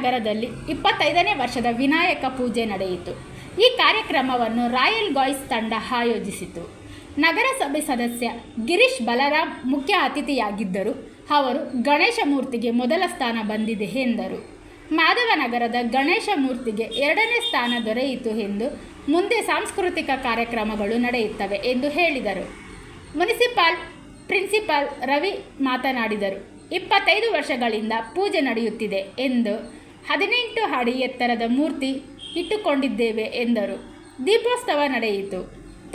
ನಗರದಲ್ಲಿ 25ನೇ ವರ್ಷದ ವಿನಾಯಕ ಪೂಜೆ ನಡೆಯಿತು. ಈ ಕಾರ್ಯಕ್ರಮವನ್ನು ರಾಯಲ್ ಬಾಯ್ಸ್ ತಂಡ ಆಯೋಜಿಸಿತು. ನಗರಸಭೆ ಸದಸ್ಯ ಗಿರೀಶ್ ಬಲರಾಮ್ ಮುಖ್ಯ ಅತಿಥಿಯಾಗಿದ್ದರು. ಅವರು ಗಣೇಶ ಮೂರ್ತಿಗೆ ಮೊದಲ ಸ್ಥಾನ ಬಂದಿದೆ ಎಂದರು. ಮಾಧವನಗರದ ಗಣೇಶ ಮೂರ್ತಿಗೆ 2ನೇ ಸ್ಥಾನ ದೊರೆಯಿತು ಎಂದು ಮುಂದೆ ಸಾಂಸ್ಕೃತಿಕ ಕಾರ್ಯಕ್ರಮಗಳು ನಡೆಯುತ್ತವೆ ಎಂದು ಹೇಳಿದರು. ಮುನಿಸಿಪಲ್ ಪ್ರಿನ್ಸಿಪಾಲ್ ರವಿ ಮಾತನಾಡಿದರು. 25 ವರ್ಷಗಳಿಂದ ಪೂಜೆ ನಡೆಯುತ್ತಿದೆ ಎಂದು 18 ಅಡಿ ಎತ್ತರದ ಮೂರ್ತಿ ಇಟ್ಟುಕೊಂಡಿದ್ದೇವೆ ಎಂದರು. ದೀಪೋತ್ಸವ ನಡೆಯಿತು.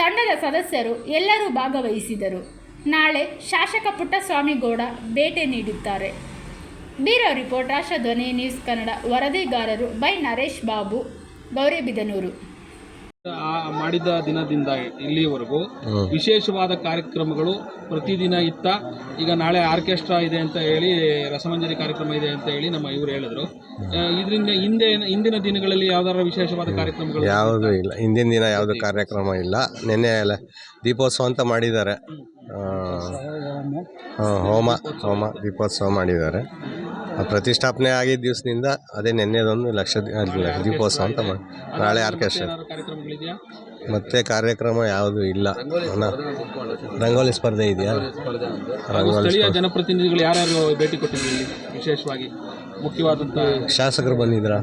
ತಂಡದ ಸದಸ್ಯರು ಎಲ್ಲರೂ ಭಾಗವಹಿಸಿದರು. ನಾಳೆ ಶಾಸಕ ಪುಟ್ಟಸ್ವಾಮಿಗೌಡ ಭೇಟಿ ನೀಡುತ್ತಾರೆ. Bureau report, Rashtradhwani news Kannada. ವರದಿಗಾರರು ಬೈ ನರೇಶ್ ಬಾಬು, ಗೌರಿಬಿದನೂರು. ಮಾಡಿದ ದಿನದಿಂದ ಇಲ್ಲಿಯವರೆಗೂ ವಿಶೇಷವಾದ ಕಾರ್ಯಕ್ರಮಗಳು ಪ್ರತಿದಿನ ಇತ್ತ. ಈಗ ನಾಳೆ ಆರ್ಕೆಸ್ಟ್ರಾ ಇದೆ ಅಂತ ಹೇಳಿ, ರಸಮಂಜರಿ ಕಾರ್ಯಕ್ರಮ ಇದೆ ಅಂತ ಹೇಳಿ ನಮ್ಮ ಇವರು ಹೇಳಿದ್ರು. ಇದರಿಂದ ಹಿಂದಿನ ದಿನಗಳಲ್ಲಿ ಯಾವ್ದಾರ ವಿಶೇಷವಾದ ಕಾರ್ಯಕ್ರಮಗಳು? ಯಾವುದೂ ಇಲ್ಲ. ಹಿಂದಿನ ದಿನ ಯಾವುದೇ ಕಾರ್ಯಕ್ರಮ ಇಲ್ಲ. ನಿನ್ನೆ ಎಲ್ಲ ದೀಪೋತ್ಸವ ಅಂತ ಮಾಡಿದ್ದಾರೆ. ಹೋಮ ದೀಪೋತ್ಸವ ಮಾಡಿದ್ದಾರೆ. ಪ್ರತಿಷ್ಠಾಪನೆ ಆಗಿದ್ದ ದಿವಸದಿಂದ ಅದೇ ನಿನ್ನೆದೊಂದು ಲಕ್ಷ ದೀಪೋತ್ಸವ ಅಂತ ನಾಳೆ ಆರ್ಕೆಸ್ಟ್ರಾ. ಮತ್ತೆ ಕಾರ್ಯಕ್ರಮ ಯಾವುದೂ ಇಲ್ಲ. ರಂಗೋಲಿ ಸ್ಪರ್ಧೆ ಇದೆಯಾ? ಸ್ಥಳೀಯ ಜನಪ್ರತಿನಿಧಿಗಳು ಯಾರ್ಯಾರು ಭೇಟಿ ಕೊಟ್ಟಿದ್ದೀರಿ? ವಿಶೇಷವಾಗಿ ಮುಖ್ಯವಾದಂಥ ಶಾಸಕರು ಬಂದಿದ್ರಾ?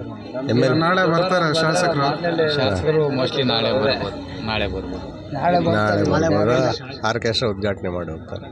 ನಾಳೆ ಬರ್ತಾರೆ ಶಾಸಕರು ಮೋಸ್ಟ್ಲಿ ನಾಳೆ ಬರ್ಬೋದು. ಆರ್ಕೆಸ್ಟ್ರಾ ಉದ್ಘಾಟನೆ ಮಾಡಿ ಹೋಗ್ತಾರೆ.